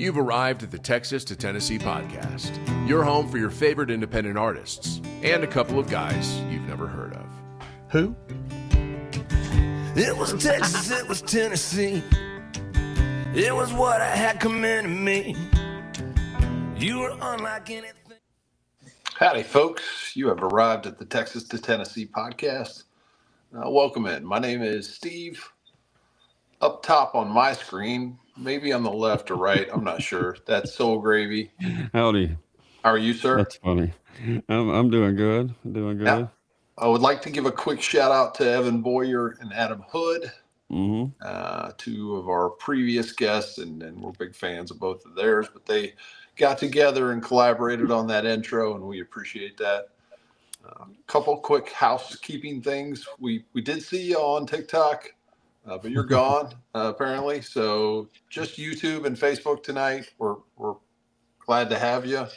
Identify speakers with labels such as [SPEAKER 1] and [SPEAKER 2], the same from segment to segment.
[SPEAKER 1] You've arrived at the Texas to Tennessee Podcast, your home for your favorite independent artists and a couple of guys you've never heard of.
[SPEAKER 2] Who?
[SPEAKER 3] It was Texas, it was Tennessee. It was what I had coming to me. You were unlike anything.
[SPEAKER 2] Howdy, folks. You have arrived at the Texas to Tennessee Podcast. Welcome in. My name is Steve. Up top on my screen, maybe on the left or right, I'm not sure. That's Soul Gravy.
[SPEAKER 4] Howdy.
[SPEAKER 2] How are you, sir?
[SPEAKER 4] That's funny. I'm doing good.
[SPEAKER 2] Now, I would like to give a quick shout out to Evan Boyer and Adam Hood, two of our previous guests, and we're big fans of both of theirs, but they got together and collaborated on that intro, and we appreciate that. A couple quick housekeeping things. We did see you on TikTok, but you're gone apparently. So just YouTube and Facebook tonight. We're glad to have you.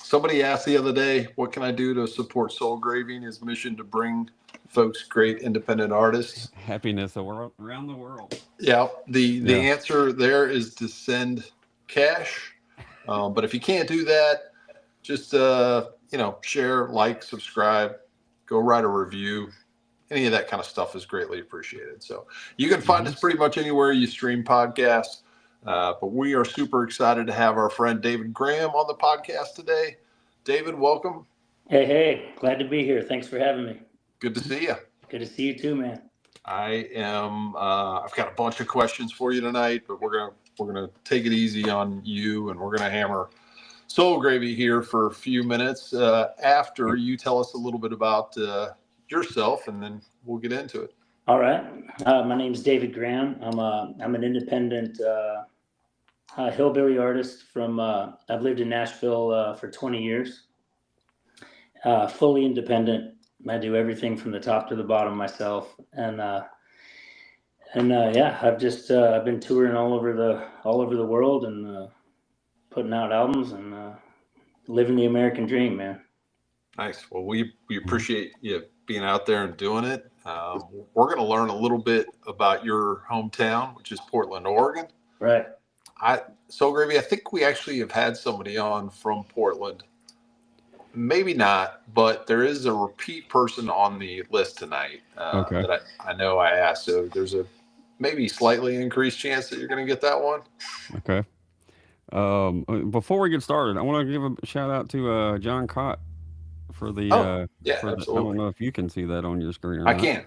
[SPEAKER 2] Somebody asked the other day, what can I do to support Soul Gravy and his mission to bring folks great independent artists?
[SPEAKER 4] Happiness around the world.
[SPEAKER 2] Yeah, the answer there is to send cash. But if you can't do that, just share, like, subscribe, go write a review. Any of that kind of stuff is greatly appreciated. So you can find us pretty much anywhere you stream podcasts. But we are super excited to have our friend David Graham on the podcast today. David, welcome.
[SPEAKER 5] Hey, glad to be here. Thanks for having me.
[SPEAKER 2] Good to see you.
[SPEAKER 5] Good to see you too, man.
[SPEAKER 2] I've got a bunch of questions for you tonight, but we're gonna take it easy on you, and we're gonna hammer Soul Gravy here for a few minutes after you tell us a little bit about yourself, and then we'll get into it.
[SPEAKER 5] All right. My name's David Graham. I'm an independent hillbilly artist from. I've lived in Nashville for 20 years. Fully independent. I do everything from the top to the bottom myself, and I've just I've been touring all over the world and putting out albums and living the American dream, man.
[SPEAKER 2] Nice. Well, we appreciate you being out there and doing it. We're going to learn a little bit about your hometown, which is Portland, Oregon.
[SPEAKER 5] Right.
[SPEAKER 2] Soul Gravy, I think we actually have had somebody on from Portland. Maybe not, but there is a repeat person on the list tonight that I know I asked. So there's a maybe slightly increased chance that you're going to get that one.
[SPEAKER 4] Okay. Before we get started, I want to give a shout out to John Cott for the
[SPEAKER 2] absolutely.
[SPEAKER 4] I don't know if you can see that on your screen or
[SPEAKER 2] I
[SPEAKER 4] not.
[SPEAKER 2] can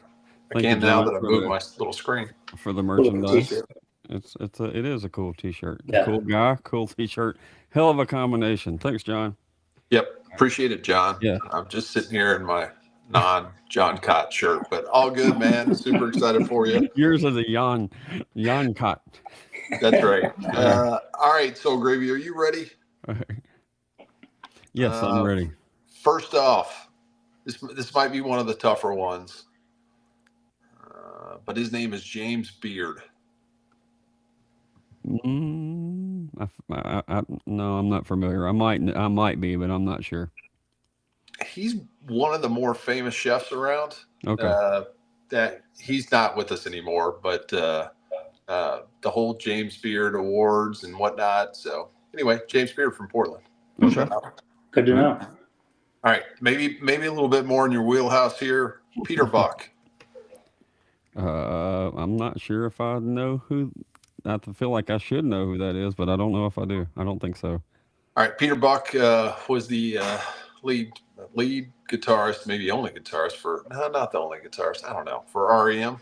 [SPEAKER 2] now that I moved my little screen.
[SPEAKER 4] For the merchandise. It is a cool t-shirt.
[SPEAKER 5] Yeah.
[SPEAKER 4] Cool guy, cool t-shirt. Hell of a combination. Thanks, John.
[SPEAKER 2] Yep. Appreciate it, John.
[SPEAKER 4] Yeah.
[SPEAKER 2] I'm just sitting here in my non-John Cott shirt, but all good, man. Super excited for you.
[SPEAKER 4] Yours is a Jan Cott.
[SPEAKER 2] That's right. All right, Soul Gravy, are you ready?
[SPEAKER 4] Yes, I'm ready.
[SPEAKER 2] First off, this might be one of the tougher ones, but his name is James Beard.
[SPEAKER 4] No, I'm not familiar. I might be, but I'm not sure.
[SPEAKER 2] He's one of the more famous chefs around.
[SPEAKER 4] Okay.
[SPEAKER 2] That he's not with us anymore, but the whole James Beard Awards and whatnot. So anyway, James Beard from Portland.
[SPEAKER 4] Okay.
[SPEAKER 5] Good to know.
[SPEAKER 2] All right, maybe a little bit more in your wheelhouse here. Peter Buck.
[SPEAKER 4] I'm not sure if I know who. I feel like I should know who that is, but I don't know if I do. I don't think so.
[SPEAKER 2] All right, Peter Buck was the lead guitarist, maybe only guitarist for not the only guitarist. I don't know, for REM.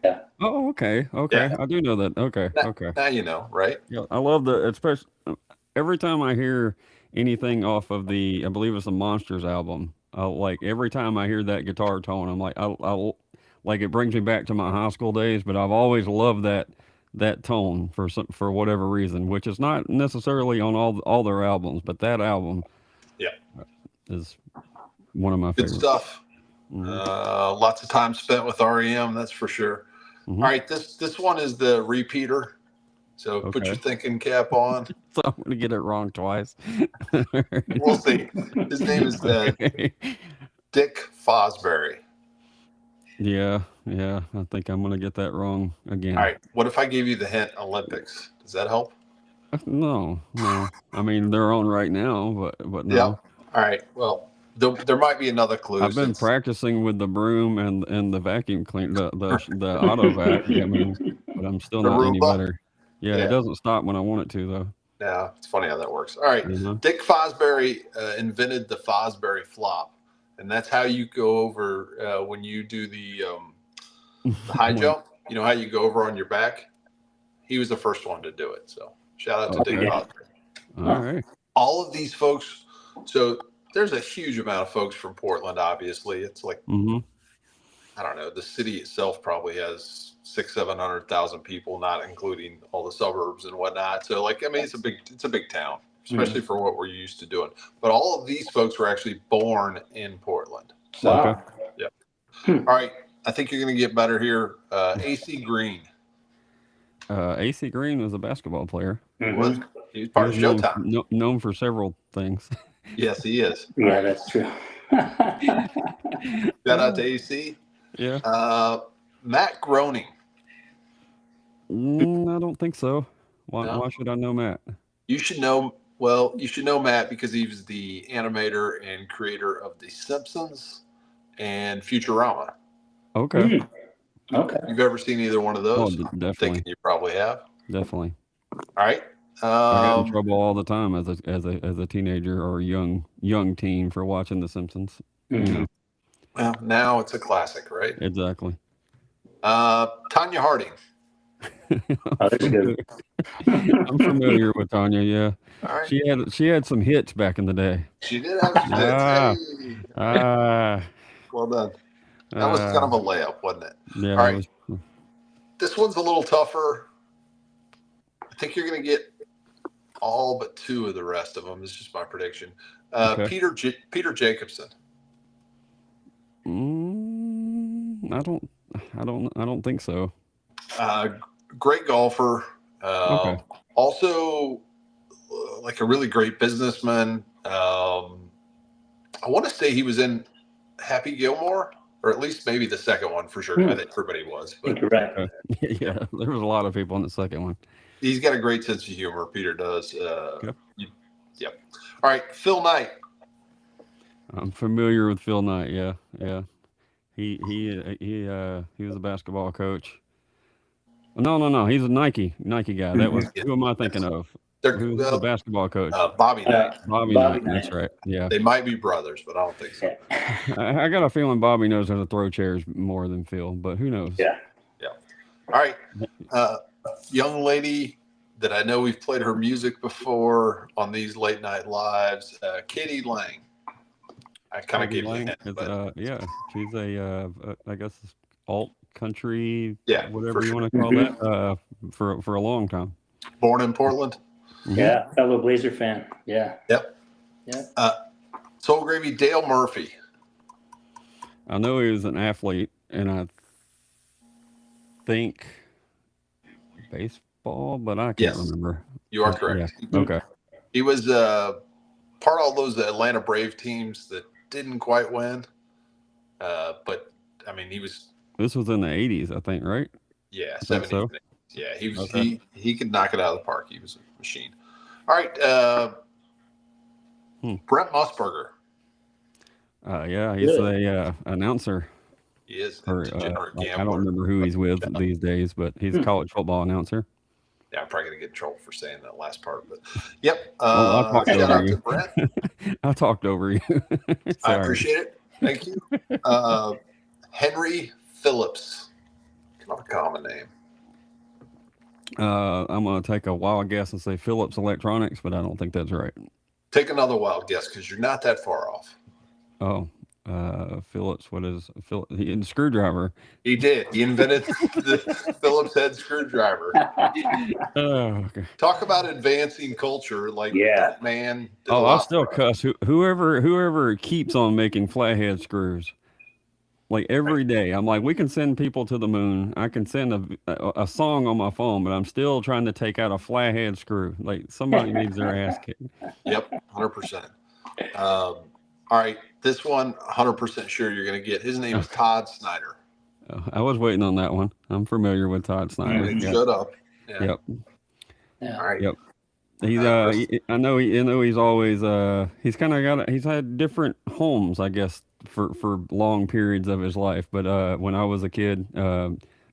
[SPEAKER 5] Yeah.
[SPEAKER 4] Oh, okay.
[SPEAKER 2] Yeah.
[SPEAKER 4] I do know that. Okay.
[SPEAKER 2] Now you know, right?
[SPEAKER 4] Yeah, I love especially every time I hear anything off of I believe it's the Monsters album. Every time I hear that guitar tone, I'm like, I like it brings me back to my high school days. But I've always loved that tone for whatever reason, which is not necessarily on all their albums, but that album, is one of my
[SPEAKER 2] good
[SPEAKER 4] favorites.
[SPEAKER 2] Stuff. Lots of time spent with REM, that's for sure. All right, this one is the repeater. So put your thinking cap on.
[SPEAKER 4] So I'm going to get it wrong twice.
[SPEAKER 2] We'll see. His name is Dick Fosbury.
[SPEAKER 4] Yeah, I think I'm going to get that wrong again.
[SPEAKER 2] All right, what if I gave you the hint Olympics? Does that help?
[SPEAKER 4] No. I mean, they're on right now, but no.
[SPEAKER 2] Yeah. All right. Well, there might be another clue.
[SPEAKER 4] I've been practicing with the broom and the vacuum clean, the auto vac. I mean, but I'm still not any better. Yeah, it doesn't stop when I want it to, though.
[SPEAKER 2] Yeah, it's funny how that works. All right. Dick Fosbury invented the Fosbury flop, and that's how you go over when you do the high jump. You know how you go over on your back? He was the first one to do it. So shout out to Dick Fosbury.
[SPEAKER 4] All right.
[SPEAKER 2] All of these folks. So there's a huge amount of folks from Portland, obviously. It's like, I don't know, the city itself probably has 600,000-700,000 people, not including all the suburbs and whatnot. So, like, I mean, it's a big town, especially for what we're used to doing. But all of these folks were actually born in Portland. So, yeah. All right. I think you're going to get better here. AC Green.
[SPEAKER 4] AC Green was a basketball player.
[SPEAKER 2] He was part of Showtime.
[SPEAKER 4] Known for several things.
[SPEAKER 2] Yes, he is.
[SPEAKER 5] Yeah, that's true.
[SPEAKER 2] Shout out to AC.
[SPEAKER 4] Yeah.
[SPEAKER 2] Matt Groening.
[SPEAKER 4] I don't think so. Why should I know Matt?
[SPEAKER 2] You should know. Well, you should know Matt because he was the animator and creator of The Simpsons and Futurama.
[SPEAKER 4] Okay.
[SPEAKER 5] Okay.
[SPEAKER 2] You've ever seen either one of those?
[SPEAKER 4] Oh, definitely.
[SPEAKER 2] I'm thinking you probably have.
[SPEAKER 4] Definitely.
[SPEAKER 2] All right.
[SPEAKER 4] I got in trouble all the time as a teenager or young teen for watching The Simpsons.
[SPEAKER 2] Well, now it's a classic, right?
[SPEAKER 4] Exactly.
[SPEAKER 2] Tanya Harding.
[SPEAKER 5] Oh, that's good.
[SPEAKER 4] I'm familiar with Tanya. Yeah.
[SPEAKER 2] All right.
[SPEAKER 4] She had some hits back in the day.
[SPEAKER 2] She did have some hits. Hey. Well done. That was kind of a layup, wasn't it?
[SPEAKER 4] Yeah.
[SPEAKER 2] All right. This one's a little tougher. I think you're going to get all but two of the rest of them. It's just my prediction. Peter Jacobson.
[SPEAKER 4] I don't think so.
[SPEAKER 2] Great golfer.
[SPEAKER 4] Okay.
[SPEAKER 2] Also, like a really great businessman. I want to say he was in Happy Gilmore, or at least maybe the second one for sure. I think everybody was. But
[SPEAKER 5] Correct.
[SPEAKER 4] Yeah, there was a lot of people in the second one.
[SPEAKER 2] He's got a great sense of humor. Peter does. Yep. All right, Phil Knight.
[SPEAKER 4] I'm familiar with Phil Knight. Yeah. He was a basketball coach. No. He's a Nike guy. That was who am I thinking of? Who's the basketball coach?
[SPEAKER 2] Bobby Knight.
[SPEAKER 4] Bobby Knight. That's right. Yeah.
[SPEAKER 2] They might be brothers, but I don't think so.
[SPEAKER 4] I got a feeling Bobby knows how to throw chairs more than Phil, but who knows?
[SPEAKER 5] Yeah.
[SPEAKER 2] All right. Young lady that I know we've played her music before on these late night lives, Katie Lang. I kind of gave you a hint, but
[SPEAKER 4] she's a I guess alt country, whatever you
[SPEAKER 2] sure.
[SPEAKER 4] want to call that, for a long time.
[SPEAKER 2] Born in Portland.
[SPEAKER 5] Yeah, fellow Blazer fan. Yeah.
[SPEAKER 2] Yep.
[SPEAKER 5] Yeah.
[SPEAKER 2] Soul Gravy, Dale Murphy.
[SPEAKER 4] I know he was an athlete, and I think baseball, but I can't remember.
[SPEAKER 2] You are correct.
[SPEAKER 4] Yeah. Okay.
[SPEAKER 2] He was part of all those Atlanta Brave teams that didn't quite win. But I mean, he was.
[SPEAKER 4] This was in the 80s, I think, right?
[SPEAKER 2] Yeah, 70s.
[SPEAKER 4] So.
[SPEAKER 2] Yeah, he was. Okay. He could knock it out of the park. He was a machine. All right, Brent Musburger.
[SPEAKER 4] Yeah, he's a announcer.
[SPEAKER 2] He is.
[SPEAKER 4] I don't remember who he's with these days, but he's a college football announcer.
[SPEAKER 2] Yeah, I'm probably gonna get in trouble for saying that last part, but yep.
[SPEAKER 4] I'll
[SPEAKER 2] shout out to Brent.
[SPEAKER 4] I talked over you.
[SPEAKER 2] I appreciate it. Thank you. Henry Phillips. Not a common name.
[SPEAKER 4] I'm going to take a wild guess and say Phillips Electronics, but I don't think that's right.
[SPEAKER 2] Take another wild guess because you're not that far off.
[SPEAKER 4] Oh, Phillips, what is Phillips? He screwdriver.
[SPEAKER 2] He did. He invented the Phillips head screwdriver.
[SPEAKER 4] Oh, okay.
[SPEAKER 2] Talk about advancing culture. Like that man.
[SPEAKER 4] Oh, I'll still cuss. Whoever keeps on making flathead screws. Like every day, I'm like, we can send people to the moon. I can send a song on my phone, but I'm still trying to take out a flathead screw. Like somebody needs their ass kicked.
[SPEAKER 2] Yep, 100%. All right, this one, 100% sure you're going to get. His name is Todd Snyder.
[SPEAKER 4] I was waiting on that one. I'm familiar with Todd Snyder.
[SPEAKER 2] Shut up.
[SPEAKER 4] Yeah.
[SPEAKER 5] Yeah.
[SPEAKER 2] All right.
[SPEAKER 4] Yep. He's I know he's always he's kind of he's had different homes, I guess, for long periods of his life. But when I was a kid,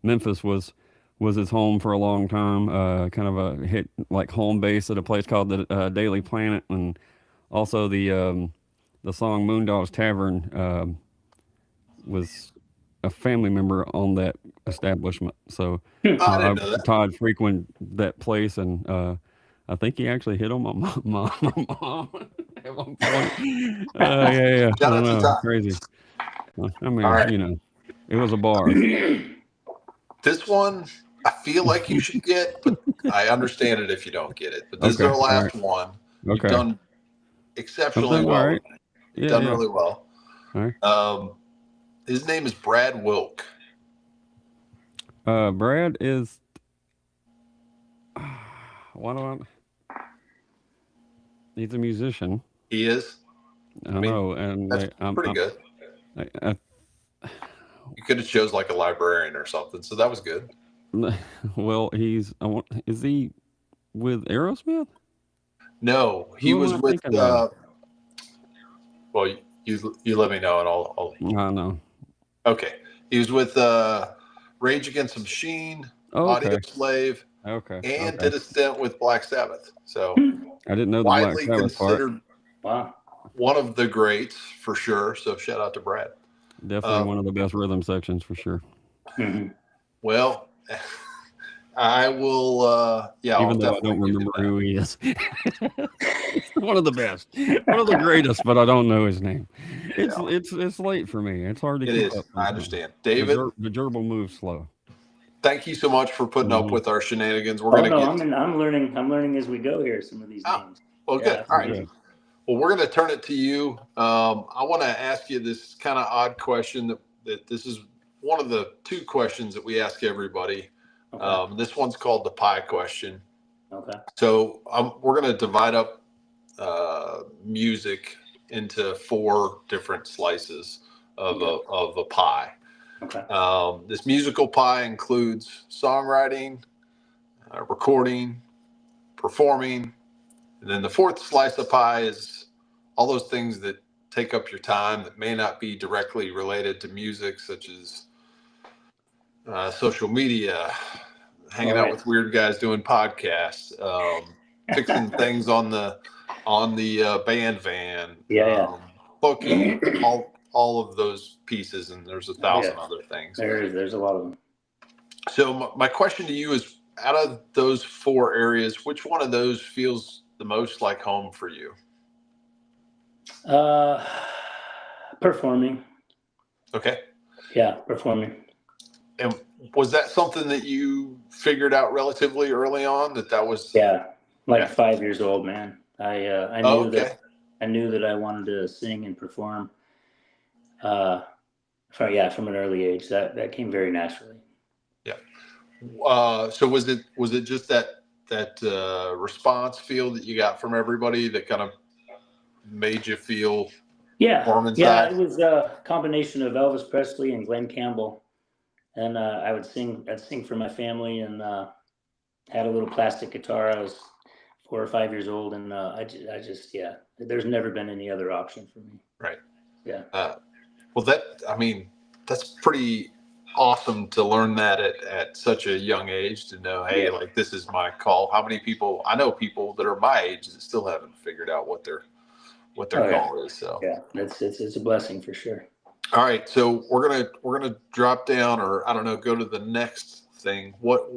[SPEAKER 4] Memphis was his home for a long time. Kind of a hit like home base at a place called the Daily Planet, and also the song Moondog's Tavern was a family member on that establishment. So
[SPEAKER 2] I didn't know that.
[SPEAKER 4] Todd frequented that place, and I think he actually hit on my mom at one point. Yeah.
[SPEAKER 2] Shout out to Todd.
[SPEAKER 4] Crazy. I mean,
[SPEAKER 2] All right.
[SPEAKER 4] it was a bar.
[SPEAKER 2] This one, I feel like you should get, but I understand it if you don't get it. But this is our last one. You've done exceptionally well.
[SPEAKER 4] All right.
[SPEAKER 2] You've done really well.
[SPEAKER 4] All right.
[SPEAKER 2] His name is Brad Wilk.
[SPEAKER 4] Brad is. He's a musician.
[SPEAKER 2] He is.
[SPEAKER 4] I know, and
[SPEAKER 2] that's pretty good. You could have chose like a librarian or something, so that was good.
[SPEAKER 4] Well, is he with Aerosmith?
[SPEAKER 2] No, he was with. Well, you let me know, and I'll.
[SPEAKER 4] I know.
[SPEAKER 2] Okay, he was with Rage Against the Machine, Audio Slave, and did a stint with Black Sabbath. So
[SPEAKER 4] I didn't know the Black Sabbath part.
[SPEAKER 5] Wow,
[SPEAKER 2] one of the greats for sure. So shout out to Brad.
[SPEAKER 4] Definitely one of the best rhythm sections for sure.
[SPEAKER 5] Mm-hmm.
[SPEAKER 2] Well, I will.
[SPEAKER 4] Even though I don't remember who he is. One of the best, one of the greatest, but I don't know his name. It's late for me. It's hard to keep up.
[SPEAKER 2] I understand, David.
[SPEAKER 4] The gerbil moves slow.
[SPEAKER 2] Thank you so much for putting up with our shenanigans.
[SPEAKER 5] I'm learning as we go here. Some of these names.
[SPEAKER 2] Well, good. All right. Good. Well, we're going to turn it to you. I want to ask you this kind of odd question that this is one of the two questions that we ask everybody. Okay. This one's called the pie question.
[SPEAKER 5] Okay.
[SPEAKER 2] So we're going to divide up music into 4 different slices of a pie.
[SPEAKER 5] Okay.
[SPEAKER 2] This musical pie includes songwriting, recording, performing, and then the 4th slice of pie is all those things that take up your time that may not be directly related to music, such as social media, hanging out with weird guys doing podcasts, fixing things on the band van, booking, all of those pieces, and there's 1,000 other things.
[SPEAKER 5] There's a lot of them.
[SPEAKER 2] So my question to you is, out of those 4 areas, which one of those feels the most like home for you?
[SPEAKER 5] Performing.
[SPEAKER 2] Okay.
[SPEAKER 5] Yeah, performing.
[SPEAKER 2] And was that something that you figured out relatively early on that was?
[SPEAKER 5] Yeah, 5 years old, man. I knew that I wanted to sing and perform. From an early age. That came very naturally.
[SPEAKER 2] Yeah. So was it just that response feel that you got from everybody that kind of made you feel warm inside?
[SPEAKER 5] Yeah, it was a combination of Elvis Presley and Glenn Campbell, and I'd sing for my family, and had a little plastic guitar. I was 4 or 5 years old, and I just there's never been any other option for me.
[SPEAKER 2] Right.
[SPEAKER 5] Yeah.
[SPEAKER 2] Well, that's pretty awesome to learn that at such a young age, to know, hey, like, this is my call. How many people I know people that are my age that still haven't figured out what their call is. So
[SPEAKER 5] it's a blessing for sure.
[SPEAKER 2] All right, so we're gonna drop down, or I don't know, go to the next thing. What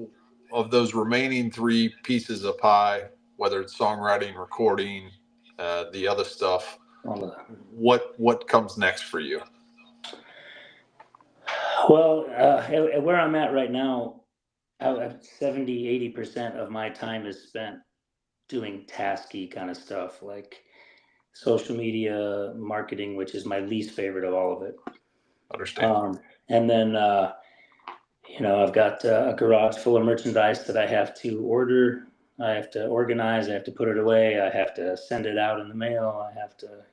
[SPEAKER 2] of those remaining 3 pieces of pie, whether it's songwriting, recording, the other stuff, what comes next for you?
[SPEAKER 5] Well, where I'm at right now, 70-80% of my time is spent doing tasky kind of stuff, like social media marketing, which is my least favorite of all of it.
[SPEAKER 2] Understand.
[SPEAKER 5] And then, I've got a garage full of merchandise that I have to order. I have to organize. I have to put it away. I have to send it out in the mail. I have to,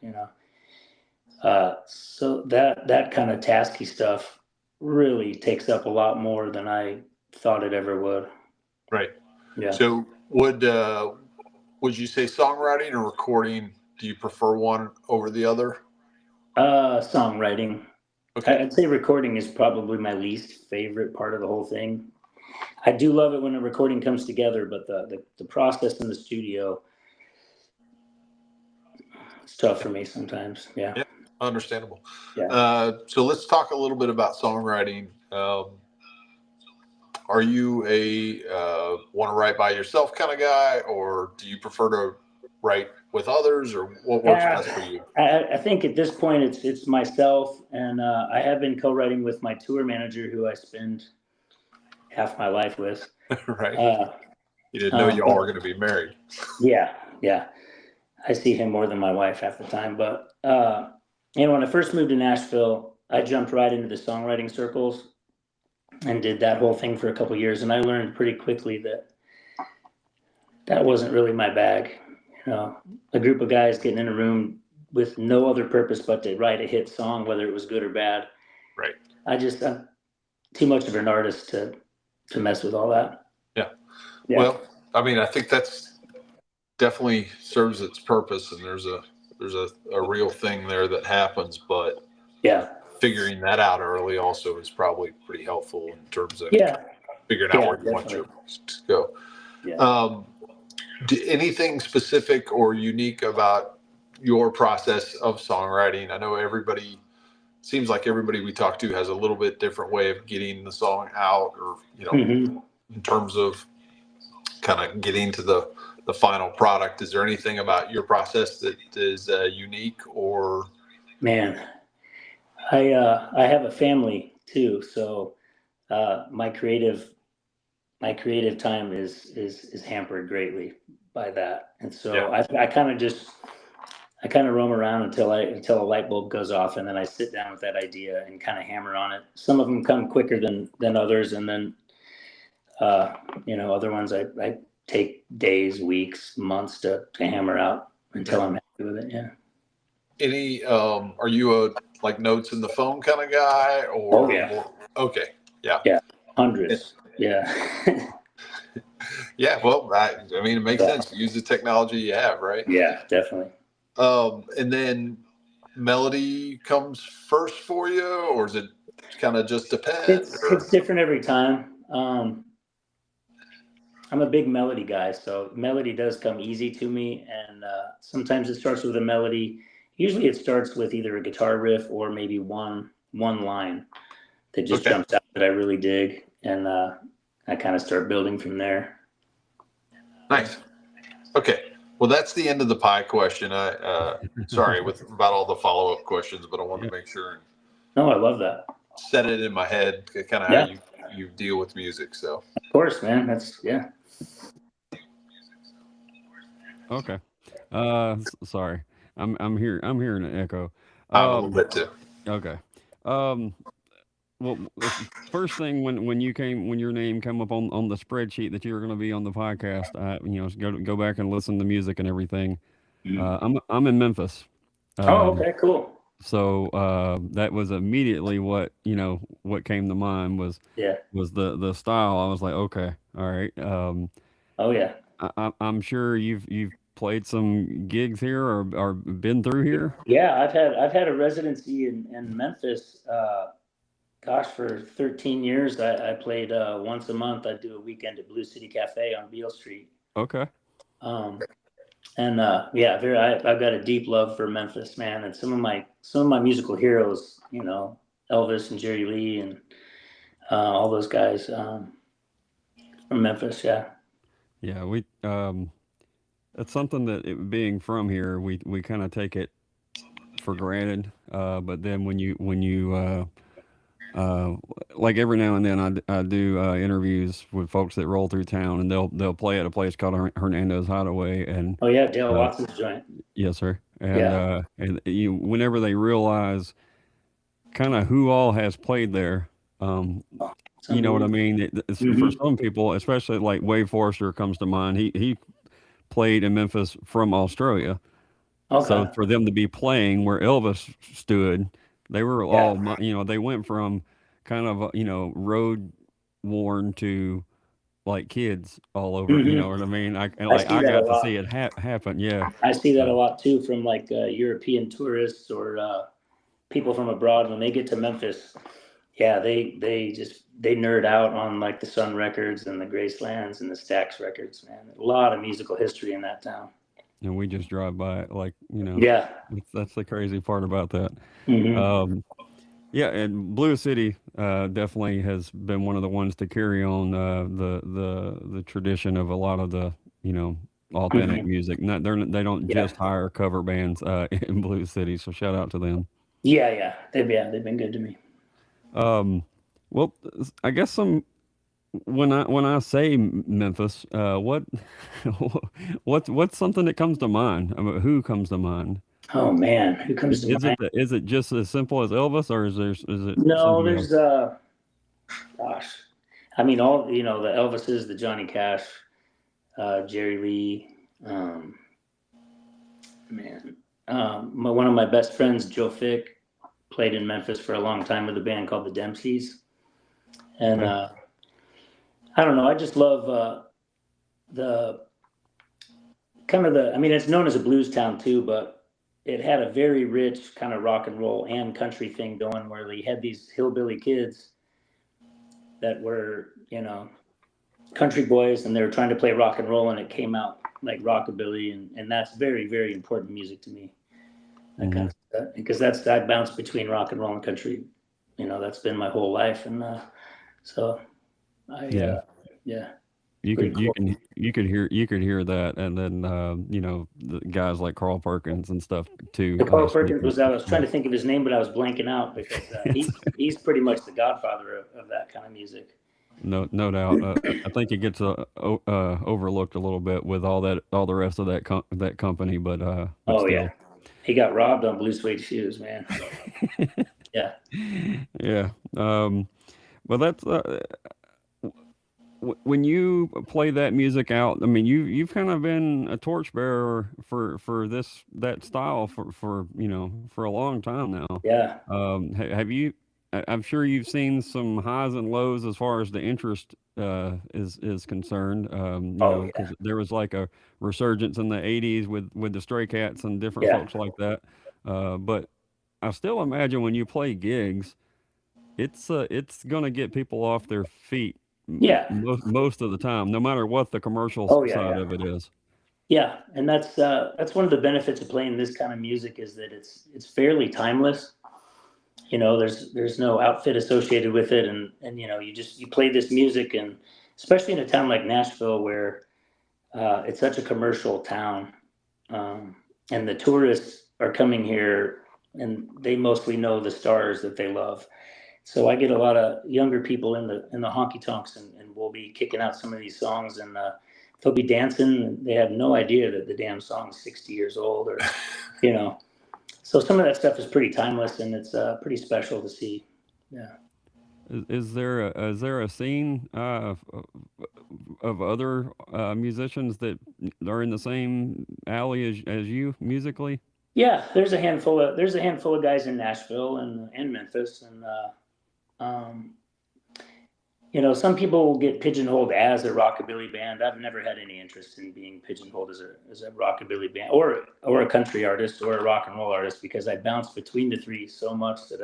[SPEAKER 5] so that kind of tasky stuff really takes up a lot more than I thought it ever would.
[SPEAKER 2] Right.
[SPEAKER 5] Yeah.
[SPEAKER 2] So Would you say songwriting or recording? Do you prefer one over the other?
[SPEAKER 5] Songwriting.
[SPEAKER 2] Okay.
[SPEAKER 5] I'd say recording is probably my least favorite part of the whole thing. I do love it when a recording comes together, but the process in the studio, it's tough for me sometimes. Yeah.
[SPEAKER 2] Understandable.
[SPEAKER 5] Yeah.
[SPEAKER 2] So let's talk a little bit about songwriting. Are you a want to write by yourself kind of guy, or do you prefer to write with others, or what works best for you?
[SPEAKER 5] I think at this point it's myself, and I have been co-writing with my tour manager, who I spend half my life with.
[SPEAKER 2] Right. You didn't know y'all were going to be married.
[SPEAKER 5] Yeah. I see him more than my wife half the time. But when I first moved to Nashville, I jumped right into the songwriting circles and did that whole thing for a couple of years, and I learned pretty quickly that wasn't really my bag. A group of guys getting in a room with no other purpose but to write a hit song, whether it was good or bad.
[SPEAKER 2] Right.
[SPEAKER 5] I'm too much of an artist to mess with all that.
[SPEAKER 2] Yeah. Well, I mean, I think that's definitely serves its purpose, and there's a real thing there that happens, but figuring that out early also is probably pretty helpful in terms of figuring out where you want to go. Yeah. Anything specific or unique about your process of songwriting? I know seems like everybody we talk to has a little bit different way of getting the song out, or in terms of kind of getting to the final product. Is there anything about your process that is unique? Or
[SPEAKER 5] man, I have a family too, so my creative time is hampered greatly by that, and so I kind of roam around until a light bulb goes off, and then I sit down with that idea and kind of hammer on it. Some of them come quicker than others, and then other ones I take days, weeks, months to hammer out until I'm happy with it. Yeah.
[SPEAKER 2] Any are you a like notes in the phone kind of guy, or okay, yeah,
[SPEAKER 5] hundreds, yeah.
[SPEAKER 2] Yeah, well, I mean, it makes sense. Use the technology you have, right?
[SPEAKER 5] Yeah, definitely.
[SPEAKER 2] And then melody comes first for you, or is it kind of just depend?
[SPEAKER 5] It's different every time. I'm a big melody guy, so melody does come easy to me, and sometimes it starts with a melody. Usually it starts with either a guitar riff or maybe one line that just jumps out that I really dig, and I kind of start building from there.
[SPEAKER 2] Nice. Okay. Well, that's the end of the pie question. Sorry about all the follow-up questions, but I wanted to make sure.
[SPEAKER 5] No, I love that.
[SPEAKER 2] Set it in my head, kind of how you deal with music. So.
[SPEAKER 5] Of course, man. That's
[SPEAKER 4] Okay. Sorry. I'm hearing an echo.
[SPEAKER 2] A little bit too.
[SPEAKER 4] Okay. Well, first thing when your name came up on the spreadsheet that you were going to be on the podcast, go back and listen to music and everything. I'm in Memphis.
[SPEAKER 5] Okay, cool.
[SPEAKER 4] So that was immediately what came to mind was the style. I was like, okay, all right. I'm sure you've played some gigs here or been through here.
[SPEAKER 5] Yeah, I've had a residency in Memphis. For 13 years, I played once a month. I do a weekend at Blue City Cafe on Beale Street.
[SPEAKER 4] Okay.
[SPEAKER 5] I've got a deep love for Memphis, man, and some of my musical heroes, Elvis and Jerry Lee and all those guys from Memphis.
[SPEAKER 4] Yeah, we it's something that being from here, we kind of take it for granted. But then when you like every now and then I do interviews with folks that roll through town, and they'll play at a place called Hernando's Hideaway, and
[SPEAKER 5] Dale Watson's joint.
[SPEAKER 4] Yes, sir. And whenever they realize kind of who all has played there, you know what I mean? For some people, especially like Wade Forrester comes to mind. He played in Memphis from Australia. Okay. So for them to be playing where Elvis stood, they were all, they went from kind of, road worn to like kids all over. You know what I mean? I got to see it happen. Yeah,
[SPEAKER 5] I see that a lot too from like European tourists or people from abroad when they get to Memphis. Yeah, they nerd out on like the Sun Records and the Gracelands and the Stax Records. Man, a lot of musical history in that town.
[SPEAKER 4] and we just drive by it, like, you know.
[SPEAKER 5] Yeah,
[SPEAKER 4] that's the crazy part about that.
[SPEAKER 5] mm-hmm.
[SPEAKER 4] Yeah, and Blue City definitely has been one of the ones to carry on the tradition of a lot of the, you know, authentic
[SPEAKER 5] Mm-hmm.
[SPEAKER 4] music. They don't just hire cover bands in Blue City, so shout out to them.
[SPEAKER 5] Yeah, they've been good to me.
[SPEAKER 4] Well, I guess when I say Memphis, what's something that comes to mind? I mean, who comes to mind?
[SPEAKER 5] Oh man, who comes to mind?
[SPEAKER 4] Is it just as simple as Elvis, or is it
[SPEAKER 5] No,
[SPEAKER 4] something
[SPEAKER 5] there's
[SPEAKER 4] else?
[SPEAKER 5] gosh, I mean all the Elvises, the Johnny Cash, Jerry Lee, man, one of my best friends, Joe Fick, played in Memphis for a long time with a band called the Dempseys, and I don't know, I just love the kind of I mean, it's known as a blues town too, but it had a very rich kind of rock and roll and country thing going where they had these hillbilly kids that were, you know, country boys and they were trying to play rock and roll and it came out like rockabilly and that's very, very important music to me. That kind of stuff, because I bounce between rock and roll and country. You know, that's been my whole life. And so yeah.
[SPEAKER 4] You could hear that, and then you know, the guys like Carl Perkins and stuff too.
[SPEAKER 5] Carl Perkins was. I was trying to think of his name, but I was blanking out because he's pretty much the godfather of that kind of music.
[SPEAKER 4] No doubt. I think it gets overlooked a little bit with all the rest of that company, but still.
[SPEAKER 5] Yeah, he got robbed on blue suede shoes, man.
[SPEAKER 4] Yeah. Well, that's. When you play that music out, I mean, you've kind of been a torchbearer for that style for you know, for a long time now.
[SPEAKER 5] Yeah.
[SPEAKER 4] Have you? I'm sure you've seen some highs and lows as far as the interest is concerned. You know, because there was like a resurgence in the '80s with the Stray Cats and different folks like that. But I still imagine when you play gigs, it's gonna get people off their feet. Most of the time, no matter what the commercial side of it is.
[SPEAKER 5] Yeah, and that's one of the benefits of playing this kind of music is that it's fairly timeless. You know, there's no outfit associated with it, and you know, you play this music, and especially in a town like Nashville where it's such a commercial town, and the tourists are coming here, and they mostly know the stars that they love. So I get a lot of younger people in the honky tonks, and we'll be kicking out some of these songs, and they'll be dancing. And they have no idea that the damn song's 60 years old, or you know. So some of that stuff is pretty timeless, and it's pretty special to see. Yeah.
[SPEAKER 4] Is there a scene of other musicians that are in the same alley as you musically?
[SPEAKER 5] Yeah, there's a handful of guys in Nashville and Memphis, and you know, some people will get pigeonholed as a rockabilly band. I've never had any interest in being pigeonholed as a rockabilly band or a country artist or a rock and roll artist, because I bounce between the three so much that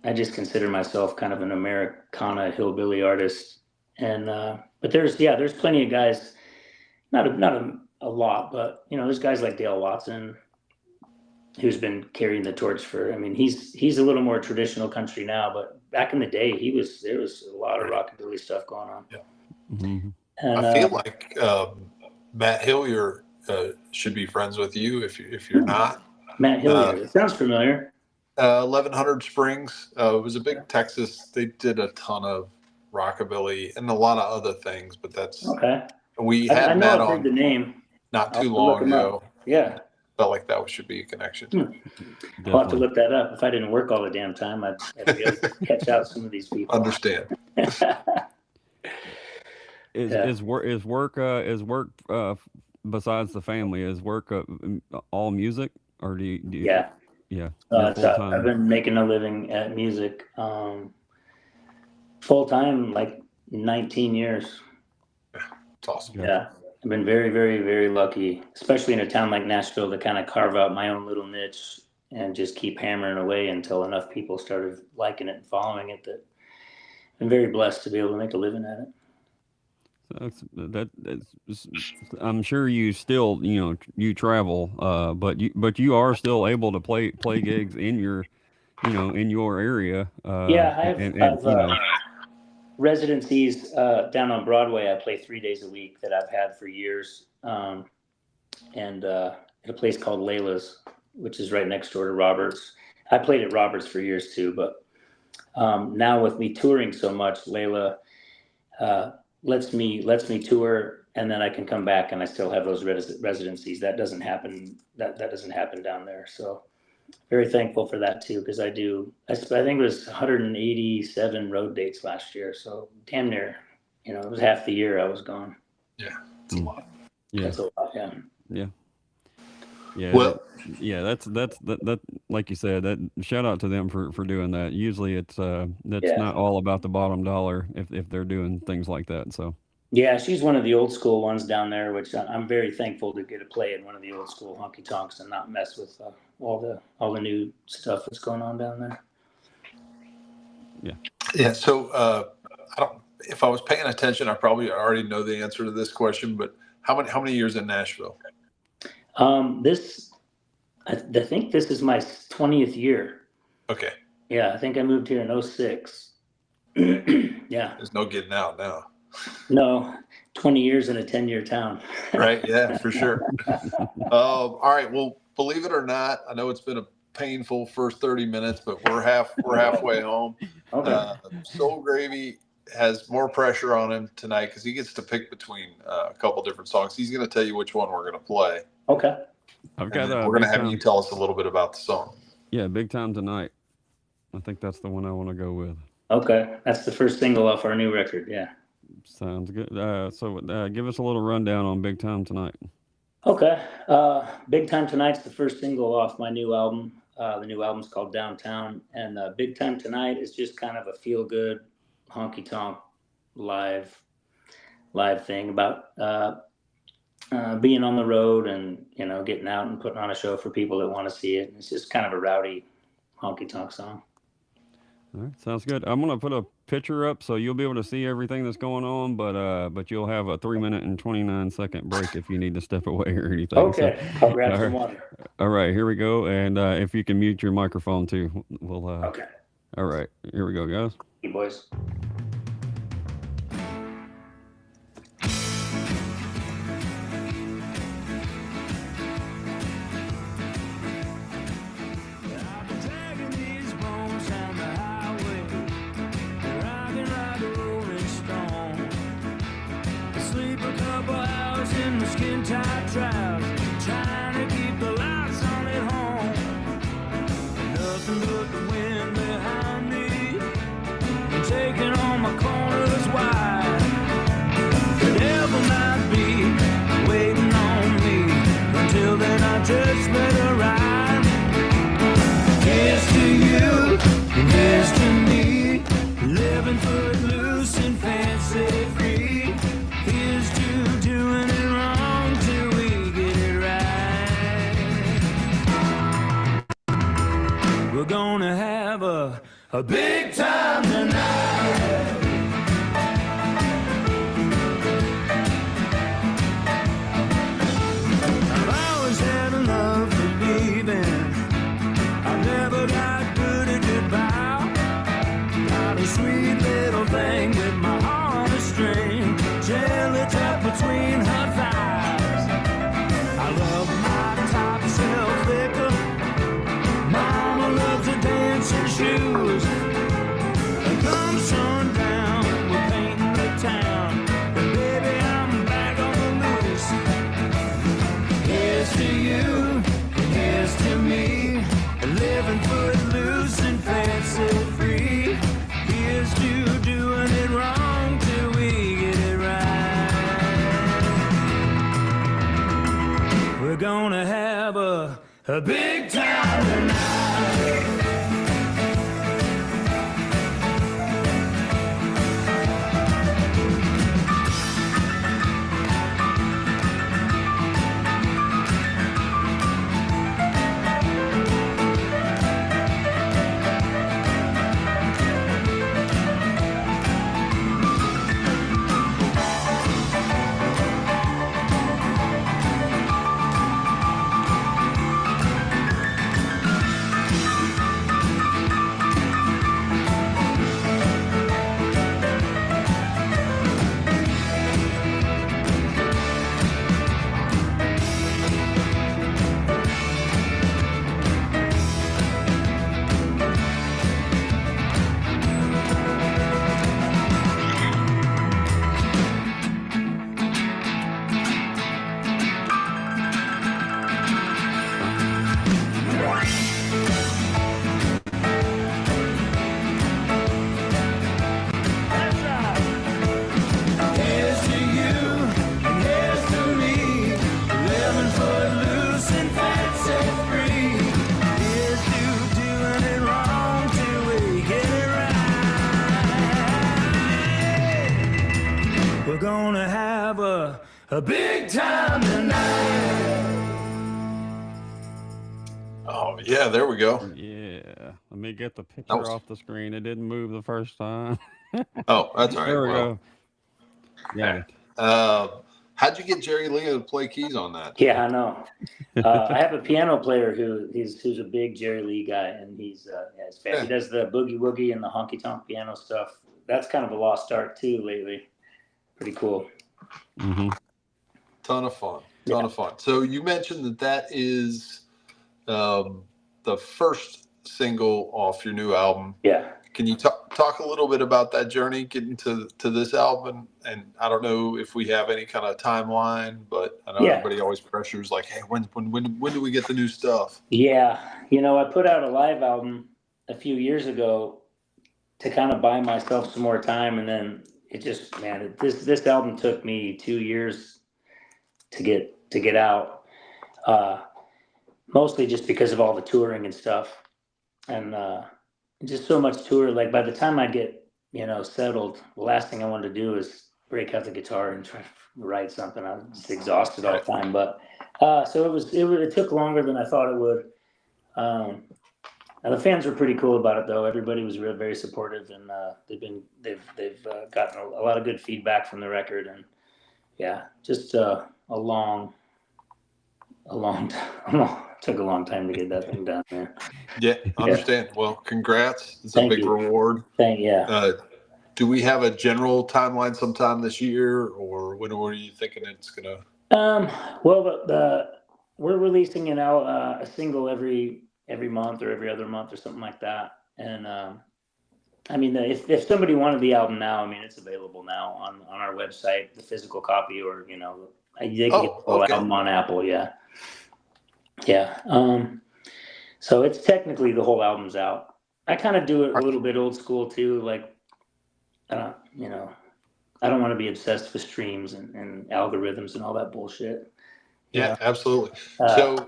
[SPEAKER 5] I just consider myself kind of an Americana hillbilly artist. And but there's plenty of guys, not a lot, but you know, there's guys like Dale Watson, who's been carrying the torch for, I mean, he's a little more traditional country now, but back in the day, there was a lot of rockabilly stuff going on.
[SPEAKER 2] Yeah.
[SPEAKER 5] Mm-hmm. And,
[SPEAKER 2] I feel like Matt Hillier should be friends with you if you're not.
[SPEAKER 5] Matt Hillier, it sounds familiar.
[SPEAKER 2] 1100 Springs. It was a big Texas. They did a ton of rockabilly and a lot of other things, but that's
[SPEAKER 5] okay.
[SPEAKER 2] We had Matt on
[SPEAKER 5] the name
[SPEAKER 2] not too long ago.
[SPEAKER 5] Yeah.
[SPEAKER 2] Felt like that should be a connection.
[SPEAKER 5] I'll have to look that up. If I didn't work all the damn time, I'd be able to catch out some of these people.
[SPEAKER 2] Understand.
[SPEAKER 4] Is work besides the family, is work all music, or do you yeah
[SPEAKER 5] I've been making a living at music full time, like 19 years.
[SPEAKER 2] It's awesome.
[SPEAKER 5] Yeah. I've been very, very, very lucky, especially in a town like Nashville, to kind of carve out my own little niche and just keep hammering away until enough people started liking it and following it. That I'm very blessed to be able to make a living at it.
[SPEAKER 4] I'm sure you still, you travel, but you are still able to play gigs in your, in your area.
[SPEAKER 5] Yeah, I've residencies down on Broadway. I play 3 days a week that I've had for years, and at a place called Layla's, which is right next door to Roberts. I played at Roberts for years too, but now with me touring so much, Layla lets me tour, and then I can come back and I still have those residencies. That doesn't happen. That doesn't happen down there. So very thankful for that too, because I think it was 187 road dates last year. So damn near, it was half the year I was gone.
[SPEAKER 2] Yeah, it's a lot.
[SPEAKER 4] Yeah,
[SPEAKER 5] that's a lot. Yeah.
[SPEAKER 4] Yeah. Yeah.
[SPEAKER 2] Well,
[SPEAKER 4] yeah, that's like you said, that shout out to them for doing that. Usually it's that's not all about the bottom dollar if they're doing things like that. So
[SPEAKER 5] yeah, she's one of the old school ones down there, which I'm very thankful to get to play in one of the old school honky tonks and not mess with all the new stuff that's going on down there.
[SPEAKER 4] Yeah. Yeah.
[SPEAKER 2] So if I was paying attention, I probably already know the answer to this question, but how many years in Nashville?
[SPEAKER 5] I think this is my 20th year.
[SPEAKER 2] Okay.
[SPEAKER 5] Yeah, I think I moved here in 2006. Yeah.
[SPEAKER 2] There's no getting out now.
[SPEAKER 5] No, 20 years in a 10-year town.
[SPEAKER 2] Right. Yeah, for sure. All right. Well, believe it or not, I know it's been a painful first 30 minutes, but we're halfway home.
[SPEAKER 5] Okay.
[SPEAKER 2] Soul Gravy has more pressure on him tonight because he gets to pick between a couple different songs. He's going to tell you which one we're going to play.
[SPEAKER 5] Okay.
[SPEAKER 2] We're going to have you tell us a little bit about the song.
[SPEAKER 4] Yeah, Big Time Tonight. I think that's the one I want to go with.
[SPEAKER 5] Okay. That's the first single off our new record. Yeah.
[SPEAKER 4] Sounds good. So give us a little rundown on Big Time Tonight.
[SPEAKER 5] Okay. Big Time Tonight's the first single off my new album. The new album's called Downtown. And Big Time Tonight is just kind of a feel-good, honky-tonk live thing about being on the road and, getting out and putting on a show for people that want to see it. It's just kind of a rowdy honky-tonk song.
[SPEAKER 4] All right, sounds good. I'm gonna put a picture up so you'll be able to see everything that's going on, but you'll have a 3-minute and 29-second break if you need to step away or anything.
[SPEAKER 5] Okay,
[SPEAKER 4] so,
[SPEAKER 5] I'll grab some water.
[SPEAKER 4] All right, here we go. And if you can mute your microphone too, we'll.
[SPEAKER 5] Okay.
[SPEAKER 4] All right, here we go, guys.
[SPEAKER 5] Hey, boys.
[SPEAKER 3] Skin-tight trousers, trying to keep the lights on at home. Nothing but the wind behind me, and taking all my corners wide. The devil might be waiting on me. Until then, I just let her ride. Here's to you, and here's to me, living footloose and fancy free. Here's to doing it wrong till we get it right. We're gonna have a big time tonight. I've always had a love for leaving. I've never got good at goodbye. Got a sweet little thing with my heart a string, jelly tucked between her thighs. I love my top shelf liquor. Mama loves her dancing shoes. And come sundown, we're painting the town. And baby, I'm back on the loose. Here's to you, and here's to me, living footloose and fancy free. Here's to doing it wrong till we get it right. We're gonna have a big time tonight. gonna have a big time tonight.
[SPEAKER 2] Oh, yeah, there we go.
[SPEAKER 4] Yeah. Let me get the
[SPEAKER 2] That
[SPEAKER 4] picture
[SPEAKER 2] was,
[SPEAKER 4] off the screen. It didn't move the first time.
[SPEAKER 2] oh, that's all right.
[SPEAKER 4] There we
[SPEAKER 2] Well,
[SPEAKER 4] go. Got it.
[SPEAKER 2] how'd you get Jerry Lee to play keys on that?
[SPEAKER 5] Yeah, I know. I have a piano player who's a big Jerry Lee guy, and he's he does the boogie woogie and the honky tonk piano stuff. That's kind of a lost art too lately. Pretty cool.
[SPEAKER 4] Mm-hmm.
[SPEAKER 2] Ton of fun. So you mentioned that is the first single off your new album.
[SPEAKER 5] Yeah.
[SPEAKER 2] Can you talk a little bit about that journey getting to this album? And I don't know if we have any kind of timeline, but I know everybody always pressures like, hey, when do we get the new stuff?
[SPEAKER 5] Yeah. I put out a live album a few years ago to kind of buy myself some more time, and then it just, man, this album took me 2 years to get out. Mostly just because of all the touring and stuff, and just so much tour. Like by the time I get settled, the last thing I wanted to do is break out the guitar and try to write something. I was just exhausted all the time. But so it took longer than I thought it would. And the fans were pretty cool about it, though. Everybody was very supportive, and they've gotten a lot of good feedback from the record. And yeah, just a long took a long time to get that thing done, man.
[SPEAKER 2] Yeah, understand. Yeah. Well, congrats. It's
[SPEAKER 5] Thank
[SPEAKER 2] a big
[SPEAKER 5] you.
[SPEAKER 2] reward.
[SPEAKER 5] Yeah.
[SPEAKER 2] Do we have a general timeline sometime this year, or when are you thinking it's gonna?
[SPEAKER 5] Well, we're releasing a single every month or every other month or something like that. And I mean, if somebody wanted the album now, I mean, it's available now on our website, the physical copy, or they can get the whole album on Apple. Yeah. So it's technically the whole album's out. I kind of do it a little bit old school too. Like, I don't want to be obsessed with streams and algorithms and all that bullshit.
[SPEAKER 2] Yeah, absolutely. So,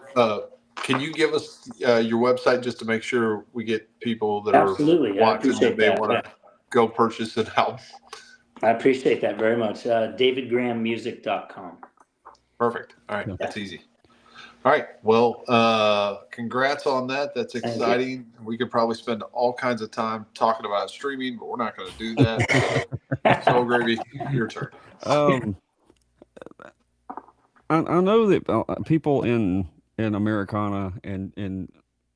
[SPEAKER 2] can you give us your website just to make sure we get people that are watching that may want to go purchase an album?
[SPEAKER 5] I appreciate that very much. DavidGrahamMusic.com.
[SPEAKER 2] Perfect. All right. That's easy. All right. Well, congrats on that. That's exciting. We could probably spend all kinds of time talking about streaming, but we're not going to do that. So, Gravy, your turn.
[SPEAKER 4] I know that people in Americana and in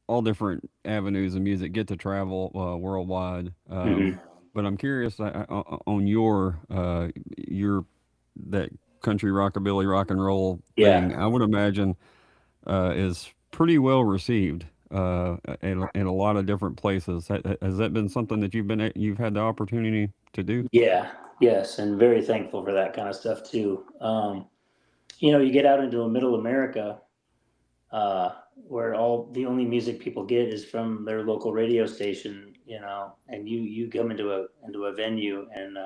[SPEAKER 4] all different avenues of music get to travel worldwide. But I'm curious on your that country rockabilly rock and roll thing. I would imagine is pretty well received in a lot of different places. Has that been something that you've had the opportunity to do?
[SPEAKER 5] Yeah, yes, and very thankful for that kind of stuff too. You get out into middle America, where the only music people get is from their local radio station, and you come into a venue, and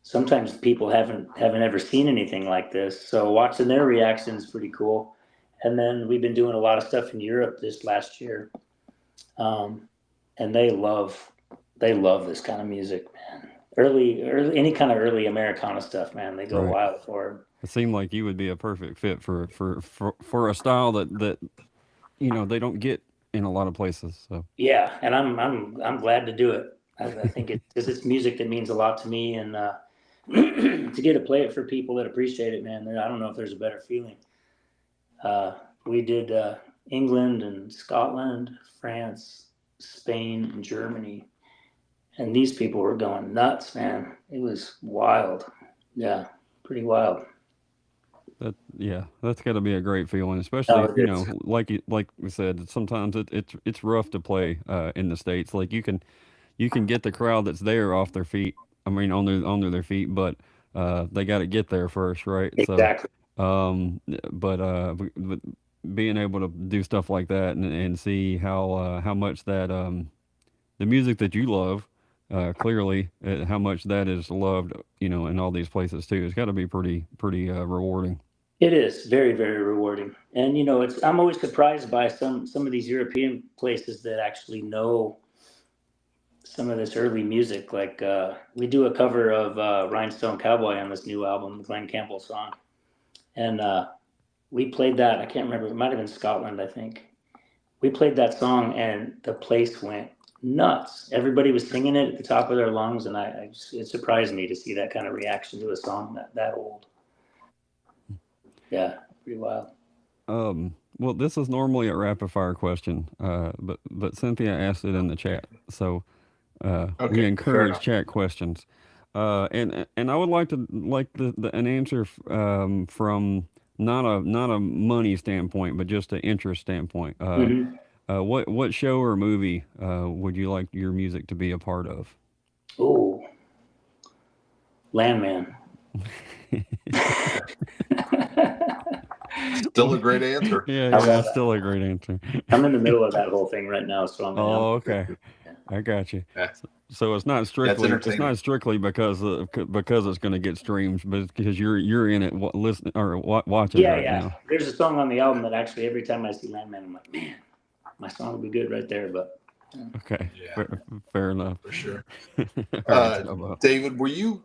[SPEAKER 5] sometimes people haven't ever seen anything like this. So watching their reaction is pretty cool. And then we've been doing a lot of stuff in Europe this last year, and they love this kind of music, man. Early any kind of early Americana stuff, man. They go wild for it.
[SPEAKER 4] It seemed like you would be a perfect fit for a style that they don't get in a lot of places. So
[SPEAKER 5] yeah, and I'm glad to do it. I think it's music that means a lot to me, and to get to play it for people that appreciate it, man. I don't know if there's a better feeling. We did England and Scotland, France, Spain, and Germany, and these people were going nuts, man. It was wild. Yeah, pretty wild.
[SPEAKER 4] That's got to be a great feeling, especially like we said, sometimes it's rough to play in the States. Like you can get the crowd that's there off their feet. I mean, on their feet, but they got to get there first, right?
[SPEAKER 5] Exactly.
[SPEAKER 4] So, but being able to do stuff like that and see how much that the music that you love, clearly how much that is loved, in all these places too. It's got to be pretty rewarding.
[SPEAKER 5] It is very, very rewarding, and I'm always surprised by some of these European places that actually know some of this early music. Like we do a cover of Rhinestone Cowboy on this new album, the Glenn Campbell song, and we played that. I can't remember. It might have been Scotland, I think. We played that song, and the place went nuts. Everybody was singing it at the top of their lungs, and it surprised me to see that kind of reaction to a song that old. Yeah, pretty wild.
[SPEAKER 4] Well, this is normally a rapid fire question, but Cynthia asked it in the chat, so we encourage chat questions. And I would like an answer from not a money standpoint, but just an interest standpoint. What show or movie would you like your music to be a part of?
[SPEAKER 5] Oh, Landman.
[SPEAKER 2] Still a great answer.
[SPEAKER 4] Yeah, still a great answer.
[SPEAKER 5] I'm in the middle of that whole thing right now, so I'm.
[SPEAKER 4] Okay. I got you.
[SPEAKER 2] Yeah.
[SPEAKER 4] So it's not strictly because it's going to get streams, but because you're in it listening or watching right now.
[SPEAKER 5] There's a song on the album that actually every time I see Landman, I'm like, man, my song would be good right there. But
[SPEAKER 4] okay, fair enough.
[SPEAKER 2] For sure. David, were you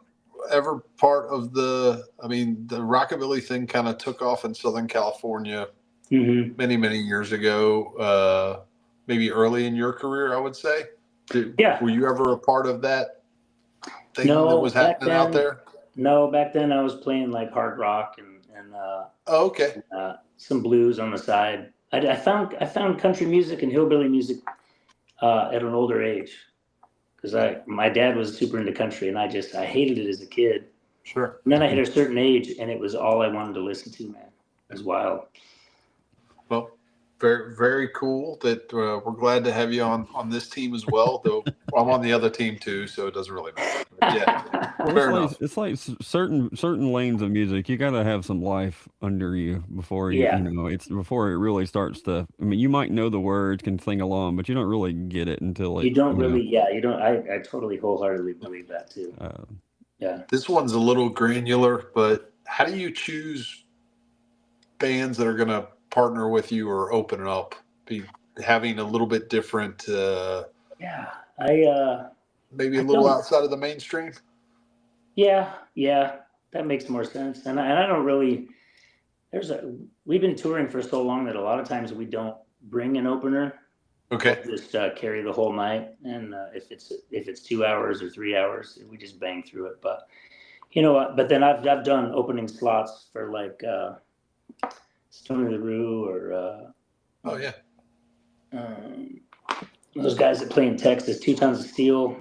[SPEAKER 2] ever part of the rockabilly thing kind of took off in Southern California many years ago, maybe early in your career, I would say? Were you ever a part of that thing that was happening out there?
[SPEAKER 5] No, back then I was playing like hard rock and some blues on the side. I found country music and hillbilly music at an older age. Because my dad was super into country, and I hated it as a kid.
[SPEAKER 2] Sure.
[SPEAKER 5] And then I hit a certain age, and it was all I wanted to listen to, man. It was wild.
[SPEAKER 2] Well, very, very cool that we're glad to have you on this team as well, though I'm on the other team too, so it doesn't really matter. Yeah, fair enough.
[SPEAKER 4] It's like certain lanes of music. You got to have some life under you before before it really starts to. I mean, you might know the words, can sing along, but you don't really get it until
[SPEAKER 5] you don't really. Yeah, you don't. I totally wholeheartedly believe that too.
[SPEAKER 2] This one's a little granular, but how do you choose bands that are going to partner with you or open it up? Be having a little bit different. Maybe a little outside of the mainstream.
[SPEAKER 5] Yeah, that makes more sense. And I don't really. We've been touring for so long that a lot of times we don't bring an opener.
[SPEAKER 2] Okay.
[SPEAKER 5] We'll just carry the whole night, and if it's 2 hours or 3 hours, we just bang through it. But you know what? But then I've done opening slots for like Stone of the Rue or. Those guys that play in Texas, 2 Tons of Steel.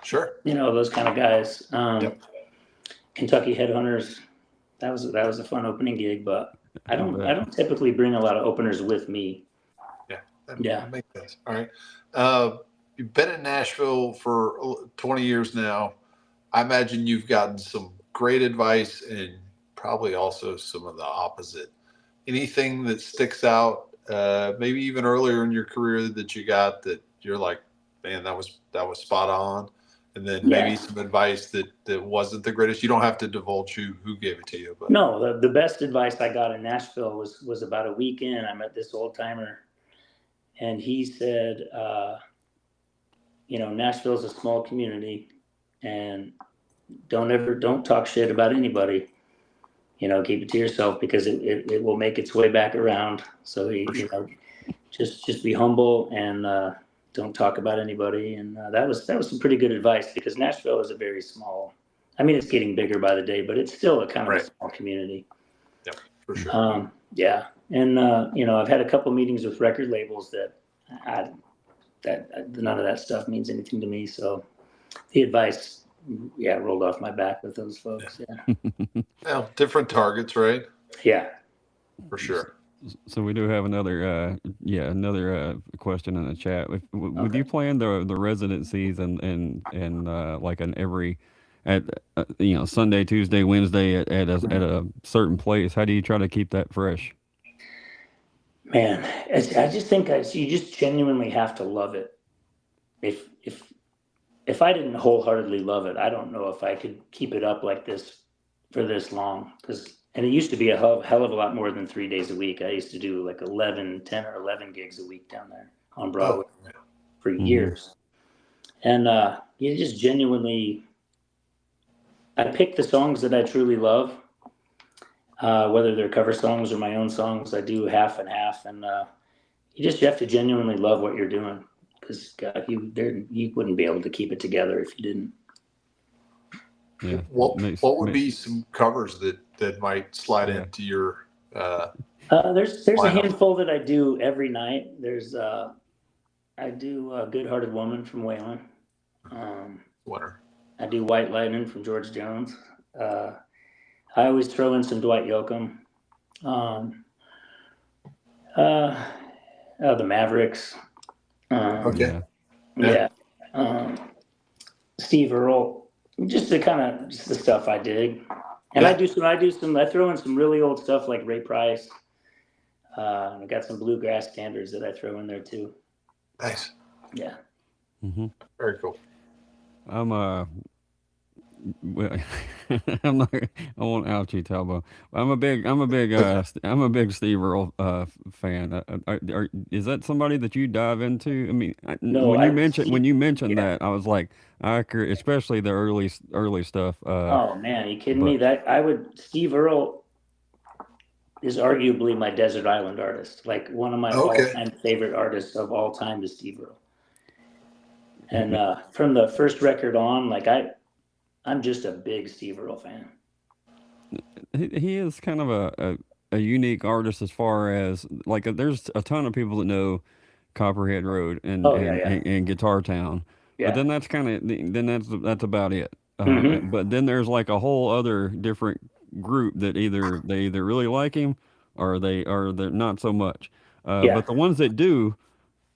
[SPEAKER 2] Sure.
[SPEAKER 5] Those kind of guys. Kentucky Headhunters. That was a fun opening gig, but I don't typically bring a lot of openers with me.
[SPEAKER 2] That makes sense. All right. You've been in Nashville for 20 years now. I imagine you've gotten some great advice and probably also some of the opposite. Anything that sticks out, maybe even earlier in your career that you got that you're like, man, that was spot on. And then maybe some advice that wasn't the greatest. You don't have to divulge who gave it to you. But
[SPEAKER 5] no, the best advice I got in Nashville was about a week in. I met this old timer, and he said, Nashville's a small community, and don't talk shit about anybody. Keep it to yourself because it will make its way back around. So just be humble and don't talk about anybody. And that was some pretty good advice because Nashville is a very small. I mean, it's getting bigger by the day, but it's still a kind of a small community.
[SPEAKER 2] Yeah, for sure.
[SPEAKER 5] And I've had a couple meetings with record labels that none of that stuff means anything to me. So the advice. Rolled off my back with those folks.
[SPEAKER 2] Well, different targets, right?
[SPEAKER 5] Yeah,
[SPEAKER 2] for sure.
[SPEAKER 4] So we do have another question in the chat. Would you plan the residencies and like Sunday, Tuesday, Wednesday at a certain place? How do you try to keep that fresh?
[SPEAKER 5] Man, I just think you just genuinely have to love it. If I didn't wholeheartedly love it, I don't know if I could keep it up like this for this long. And it used to be a hell of a lot more than 3 days a week. I used to do like 10 or 11 gigs a week down there on Broadway for years. And you just genuinely, I pick the songs that I truly love, whether they're cover songs or my own songs. I do half and half, and you have to genuinely love what you're doing, because you wouldn't be able to keep it together if you didn't.
[SPEAKER 4] Yeah.
[SPEAKER 2] What would be some covers that might slide into your?
[SPEAKER 5] There's a handful that I do every night. There's I do Good Hearted Woman from Waylon.
[SPEAKER 2] Winner.
[SPEAKER 5] I do White Lightning from George Jones. I always throw in some Dwight Yoakam. The Mavericks.
[SPEAKER 2] Okay.
[SPEAKER 5] Yeah. Steve Earle. Just the stuff I dig. And I throw in some really old stuff like Ray Price. I got some bluegrass standards that I throw in there too.
[SPEAKER 2] Nice.
[SPEAKER 5] Yeah.
[SPEAKER 4] Mm-hmm.
[SPEAKER 2] Very cool.
[SPEAKER 4] I'm well, I'm not. I won't out you, Talbot. I'm a big Steve Earle fan. Is that somebody that you dive into? I mean, when you mentioned that, I was like, especially the early stuff.
[SPEAKER 5] Oh man, are you kidding me? Steve Earle is arguably my desert island artist. Like one of my all-time favorite artists of all time is Steve Earle. And from the first record on, like I'm just a big Steve Earle fan.
[SPEAKER 4] He is kind of a unique artist as far as like there's a ton of people that know Copperhead Road and Guitar Town, but then that's that's about it. But then there's like a whole other different group that they either really like him or they're not so much. But the ones that do,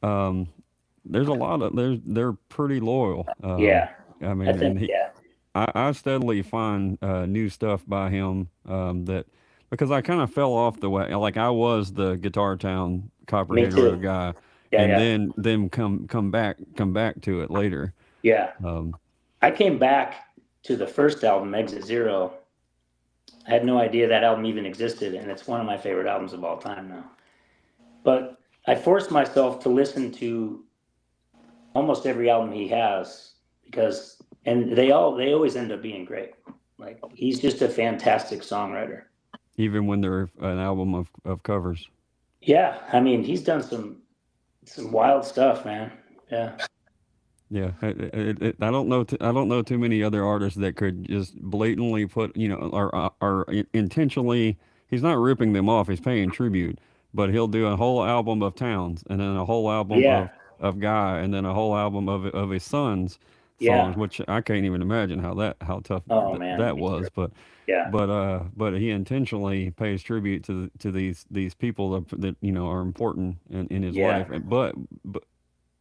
[SPEAKER 4] there's a lot of they're pretty loyal. I mean, I steadily find new stuff by him that because I kind of fell off the way. Like I was the Guitar Town Copperhead Road guy, then come back to it later.
[SPEAKER 5] Yeah, I came back to the first album, Exit Zero. I had no idea that album even existed, and it's one of my favorite albums of all time now. But I forced myself to listen to almost every album he has and they always end up being great. Like he's just a fantastic songwriter.
[SPEAKER 4] Even when they're an album of covers.
[SPEAKER 5] Yeah, I mean he's done some wild stuff, man. Yeah.
[SPEAKER 4] Yeah, I don't know too many other artists that could just blatantly put, or intentionally. He's not ripping them off. He's paying tribute, but he'll do a whole album of Towns, and then a whole album of Guy, and then a whole album of his son's songs, which I can't even imagine how tough that was. But but he intentionally pays tribute to these people that are important in his life, but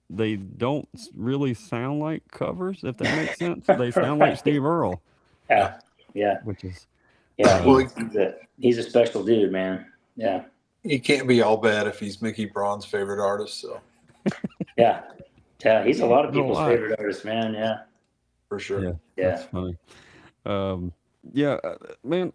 [SPEAKER 4] they don't really sound like covers, if that makes sense. They sound like Steve Earle.
[SPEAKER 5] Yeah.
[SPEAKER 4] Which is
[SPEAKER 5] he's a special dude, man. Yeah.
[SPEAKER 2] He can't be all bad if he's Mickey Braun's favorite artist. So.
[SPEAKER 5] Yeah, he's a lot of people's favorite artist, man. Yeah.
[SPEAKER 2] For sure.
[SPEAKER 5] Yeah.
[SPEAKER 4] That's funny. Man.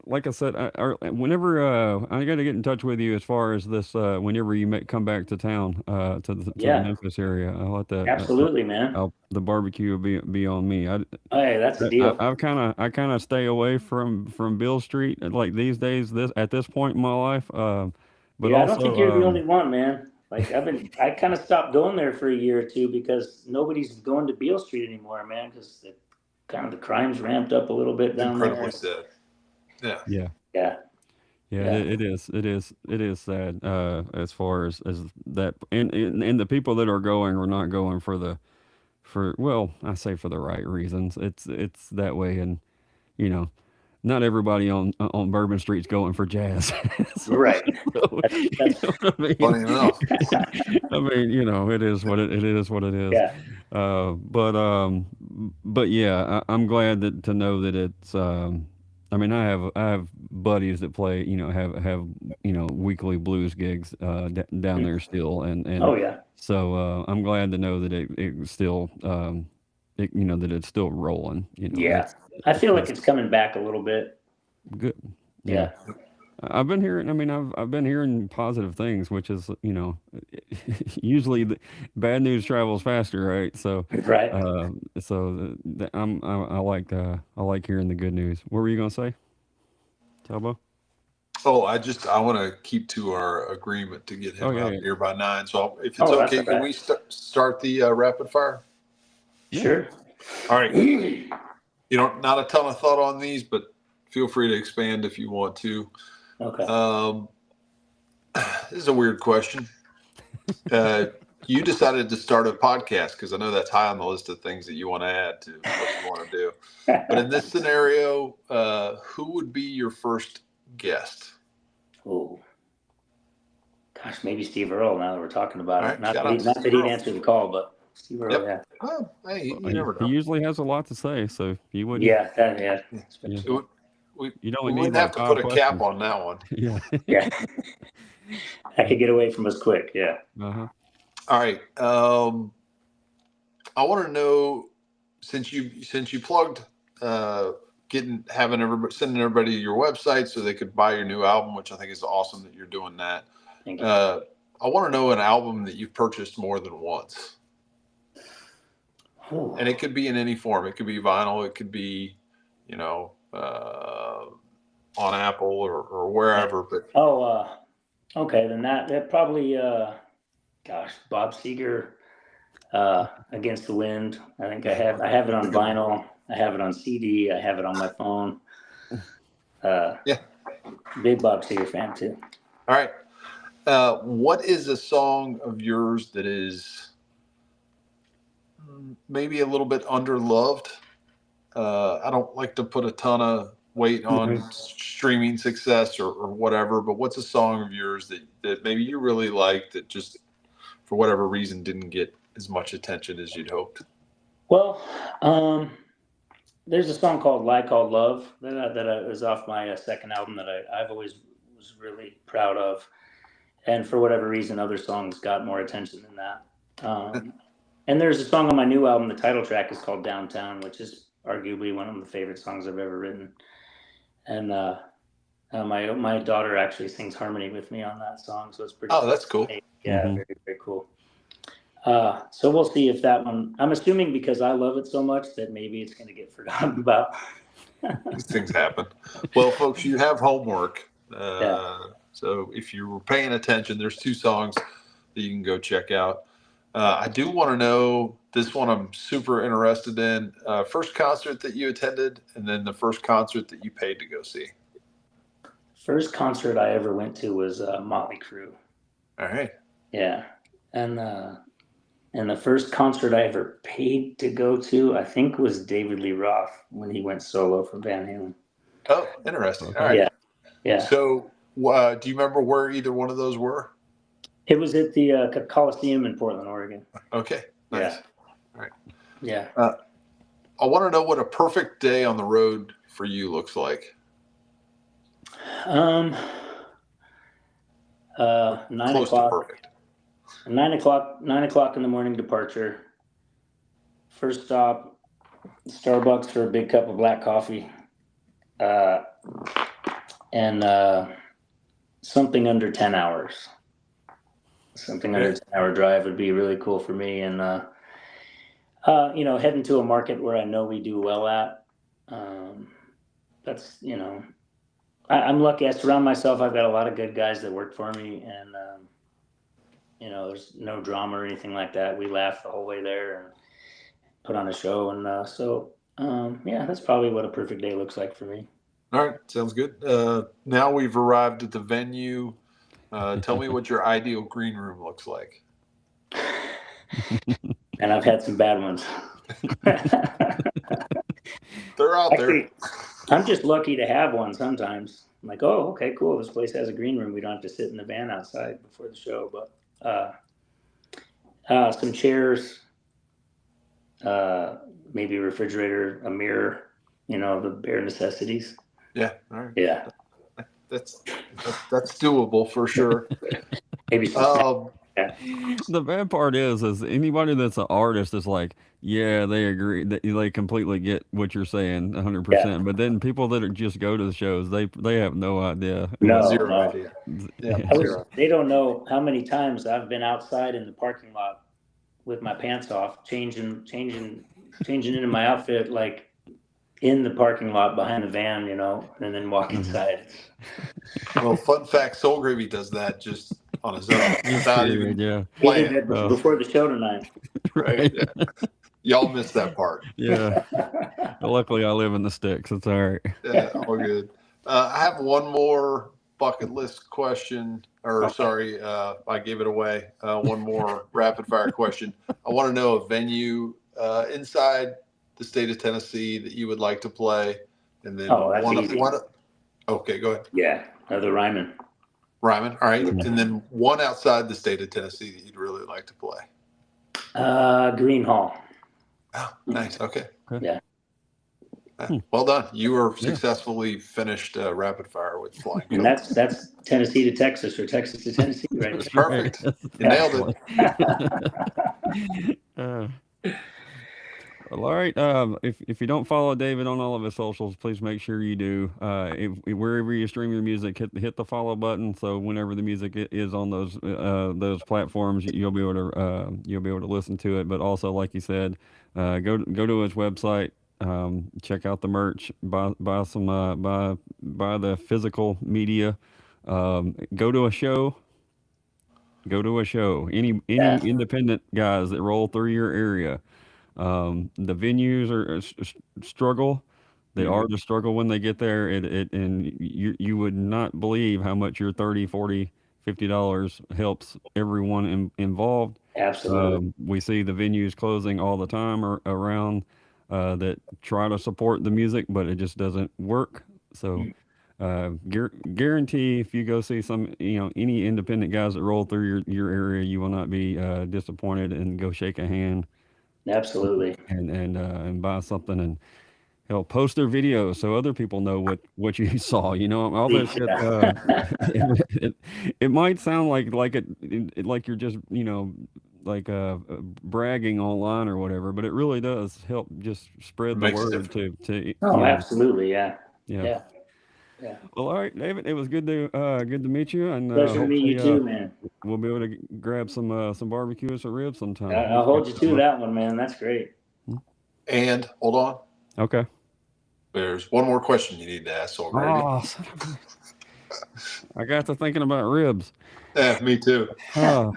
[SPEAKER 4] Like I said, whenever I got to get in touch with you as far as this, whenever you come back to town, to the Memphis area, I'll let that.
[SPEAKER 5] Absolutely, man.
[SPEAKER 4] The barbecue will be on me.
[SPEAKER 5] Hey, that's the deal.
[SPEAKER 4] I kind of stay away from Bill Street like these days. At this point in my life, but
[SPEAKER 5] I don't think you're the only one, man. Like I kind of stopped going there for a year or two because nobody's going to Beale Street anymore, man. Because the crime's ramped up a little bit down there.
[SPEAKER 2] Incredibly sad.
[SPEAKER 4] Yeah. It is sad as far as that, and the people that are going are not going for the right reasons. It's that way, and not everybody on Bourbon Street's going for jazz.
[SPEAKER 5] Right.
[SPEAKER 2] That's funny enough.
[SPEAKER 4] I mean, it is what it is.
[SPEAKER 5] Yeah.
[SPEAKER 4] But yeah, I'm glad to know that it's. I mean, I have buddies that play, have weekly blues gigs down there still, and so I'm glad to know that it's still, that it's still rolling.
[SPEAKER 5] Yeah, I feel like it's coming back a little bit.
[SPEAKER 4] Good.
[SPEAKER 5] Yeah.
[SPEAKER 4] I've been hearing. I mean, I've been hearing positive things, which is, usually bad news travels faster, right? So,
[SPEAKER 5] Right.
[SPEAKER 4] I like hearing the good news. What were you gonna say, Talbot?
[SPEAKER 2] Oh, I want to keep to our agreement to get him
[SPEAKER 4] Oh, yeah,
[SPEAKER 2] out
[SPEAKER 4] yeah.
[SPEAKER 2] here by 9. So if it's
[SPEAKER 5] Oh, that's
[SPEAKER 2] okay,
[SPEAKER 5] all
[SPEAKER 2] can
[SPEAKER 5] right.
[SPEAKER 2] we start the rapid fire?
[SPEAKER 5] Sure.
[SPEAKER 2] All right. Not a ton of thought on these, but feel free to expand if you want to.
[SPEAKER 5] Okay.
[SPEAKER 2] This is a weird question. You decided to start a podcast because I know that's high on the list of things that you want to add to what you want to do. But in this scenario, who would be your first guest?
[SPEAKER 5] Oh, gosh, maybe Steve Earle. Now that we're talking about
[SPEAKER 2] All
[SPEAKER 5] it,
[SPEAKER 2] right,
[SPEAKER 5] not
[SPEAKER 2] shout
[SPEAKER 5] that,
[SPEAKER 2] out
[SPEAKER 5] he,
[SPEAKER 2] to
[SPEAKER 5] not
[SPEAKER 2] Steve
[SPEAKER 5] that he'd
[SPEAKER 2] Earle.
[SPEAKER 5] answer the call, but Steve Earle,
[SPEAKER 2] Yep.
[SPEAKER 5] yeah,
[SPEAKER 2] Oh, hey, you
[SPEAKER 4] He
[SPEAKER 2] never know.
[SPEAKER 4] usually has a lot to say, so you wouldn't.
[SPEAKER 5] yeah,
[SPEAKER 4] Yeah.
[SPEAKER 2] We
[SPEAKER 4] You'd only
[SPEAKER 2] wouldn't
[SPEAKER 4] need
[SPEAKER 2] have
[SPEAKER 4] like
[SPEAKER 2] to
[SPEAKER 4] 5
[SPEAKER 2] put a
[SPEAKER 4] questions.
[SPEAKER 2] cap on that one.
[SPEAKER 4] Yeah.
[SPEAKER 5] yeah. I could get away from us quick. Yeah.
[SPEAKER 4] Uh-huh.
[SPEAKER 2] All right. I want to know, since you plugged sending everybody to your website so they could buy your new album, which I think is awesome that you're doing that.
[SPEAKER 5] Thank you.
[SPEAKER 2] I want to know an album that you've purchased more than once.
[SPEAKER 5] Ooh.
[SPEAKER 2] And it could be in any form. It could be vinyl. It could be, on Apple or wherever. But
[SPEAKER 5] Okay, then that probably, Bob Seger, Against the Wind. I think I have it on vinyl. I have it on CD. I have it on my phone. Big Bob Seger fan too.
[SPEAKER 2] All right. What is a song of yours that is maybe a little bit underloved? I don't like to put a ton of weight on streaming success or whatever, but what's a song of yours that maybe you really like that just for whatever reason didn't get as much attention as you'd hoped?
[SPEAKER 5] Well, there's a song called "Lie Called Love" that was off my second album that I've always was really proud of, and for whatever reason, other songs got more attention than that. And there's a song on my new album. The title track is called "Downtown," which is arguably one of the favorite songs I've ever written. And my daughter actually sings harmony with me on that song, so it's pretty.
[SPEAKER 2] Oh, that's cool.
[SPEAKER 5] Yeah, very, very cool. So we'll see if that one. I'm assuming because I love it so much that maybe it's going to get forgotten about.
[SPEAKER 2] These things happen. Well, folks, you have homework.
[SPEAKER 5] Yeah.
[SPEAKER 2] So if you were paying attention, there's 2 songs that you can go check out. I do want to know, this one I'm super interested in, first concert that you attended and then the first concert that you paid to go see.
[SPEAKER 5] First concert I ever went to was Motley Crue.
[SPEAKER 2] All right.
[SPEAKER 5] Yeah. And the first concert I ever paid to go to, I think, was David Lee Roth when he went solo from Van Halen.
[SPEAKER 2] Oh, interesting. All right.
[SPEAKER 5] Yeah.
[SPEAKER 2] So do you remember where either one of those were?
[SPEAKER 5] It was at the Coliseum in Portland, Oregon.
[SPEAKER 2] Okay. Nice.
[SPEAKER 5] Yeah.
[SPEAKER 2] All right.
[SPEAKER 5] Yeah.
[SPEAKER 2] I want to know what a perfect day on the road for you looks like.
[SPEAKER 5] 9
[SPEAKER 2] Close
[SPEAKER 5] o'clock.
[SPEAKER 2] to perfect.
[SPEAKER 5] 9 o'clock in the morning departure. First stop, Starbucks for a big cup of black coffee. And something under 10 hours. Something under 10-hour drive would be really cool for me. And, heading to a market where I know we do well at. That's, I'm lucky. I surround myself. I've got a lot of good guys that work for me. And, there's no drama or anything like that. We laugh the whole way there and put on a show. And that's probably what a perfect day looks like for me.
[SPEAKER 2] All right. Sounds good. Now we've arrived at the venue. Tell me what your ideal green room looks like.
[SPEAKER 5] And I've had some bad ones.
[SPEAKER 2] They're out there.
[SPEAKER 5] I'm just lucky to have one sometimes. I'm like, oh, okay, cool. This place has a green room. We don't have to sit in the van outside before the show. But some chairs, maybe a refrigerator, a mirror, the bare necessities.
[SPEAKER 2] Yeah. All right.
[SPEAKER 5] Yeah.
[SPEAKER 2] That's doable for sure.
[SPEAKER 5] Maybe some
[SPEAKER 4] The bad part is anybody that's an artist is like, yeah, they agree that they completely get what you're saying 100%. But then people that just go to the shows, they have no idea.
[SPEAKER 5] No,
[SPEAKER 2] Zero
[SPEAKER 5] no.
[SPEAKER 2] idea. Yeah,
[SPEAKER 4] Yeah.
[SPEAKER 2] zero.
[SPEAKER 5] They don't know how many times I've been outside in the parking lot with my pants off, changing into my outfit, like in the parking lot behind the van, and then walk inside.
[SPEAKER 2] Well, fun fact, Soul Gravy does that just on his own.
[SPEAKER 4] Just
[SPEAKER 2] Not
[SPEAKER 4] period,
[SPEAKER 2] even
[SPEAKER 4] yeah.
[SPEAKER 5] He did
[SPEAKER 2] planned.
[SPEAKER 5] that before the show tonight.
[SPEAKER 2] Right. Yeah. Y'all missed that part.
[SPEAKER 4] Yeah. Luckily, I live in the sticks. It's all right.
[SPEAKER 2] Yeah, all good. I have one more bucket list question, or sorry, I gave it away. One more rapid fire question. I want to know a venue inside the state of Tennessee that you would like to play, and then
[SPEAKER 5] that's easy.
[SPEAKER 2] Okay, go ahead.
[SPEAKER 5] Yeah, the Ryman.
[SPEAKER 2] Ryman, all right, and then one outside the state of Tennessee that you'd really like to play.
[SPEAKER 5] Green Hall.
[SPEAKER 2] Oh, nice. Okay.
[SPEAKER 5] Yeah.
[SPEAKER 2] Well done. You are successfully finished rapid fire with flying.
[SPEAKER 5] And that's Tennessee to Texas or Texas to Tennessee, right?
[SPEAKER 2] That's perfect. You nailed it.
[SPEAKER 4] Well, all right. If you don't follow David on all of his socials, please make sure you do. Wherever you stream your music, hit the follow button. So whenever the music is on those platforms, you'll be able to listen to it. But also, like you said, go to his website, check out the merch, buy the physical media, go to a show. Any independent guys that roll through your area. The venues are struggle. They are the struggle when they get there. And you would not believe how much your $30, $40, $50 helps everyone involved.
[SPEAKER 5] Absolutely.
[SPEAKER 4] We see the venues closing all the time around that try to support the music, but it just doesn't work. So guarantee if you go see any independent guys that roll through your area, you will not be disappointed, and go shake a hand.
[SPEAKER 5] Absolutely.
[SPEAKER 4] And buy something and post their videos so other people know what you saw. All that shit. It might sound like you're just bragging online or whatever, but it really does help just spread the word to.
[SPEAKER 5] Absolutely, yeah.
[SPEAKER 4] Well, all right, David. It was good to meet you, and
[SPEAKER 5] pleasure to meet you too, man.
[SPEAKER 4] We'll be able to grab some barbecue or some ribs sometime.
[SPEAKER 5] I'll hold you to that one, man. That's great.
[SPEAKER 2] And hold on.
[SPEAKER 4] Okay.
[SPEAKER 2] There's one more question you need to ask.
[SPEAKER 4] I got to thinking about ribs.
[SPEAKER 2] Yeah, me too.
[SPEAKER 4] All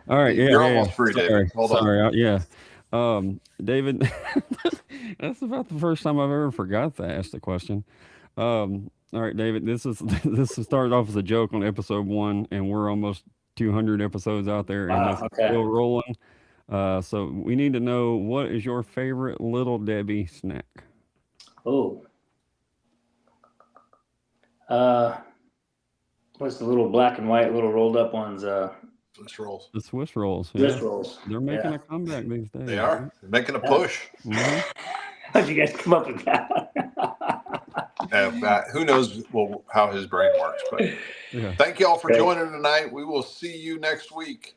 [SPEAKER 4] right. Yeah,
[SPEAKER 2] you're almost free, David. Hold on.
[SPEAKER 4] Yeah. David, that's about the first time I've ever forgot to ask the question. All right, David, this started off as a joke on episode 1, and we're almost 200 episodes out there, and it's still rolling. So we need to know, what is your favorite Little Debbie snack?
[SPEAKER 5] Oh, what's the little black and white little rolled up ones?
[SPEAKER 2] Swiss rolls.
[SPEAKER 4] The Swiss rolls.
[SPEAKER 5] Swiss rolls.
[SPEAKER 4] They're making a comeback these days.
[SPEAKER 2] They are. They're making a push.
[SPEAKER 4] Mm-hmm.
[SPEAKER 5] How'd you guys come up with that?
[SPEAKER 2] Who knows how his brain works, but thank you all for joining tonight. We will see you next week.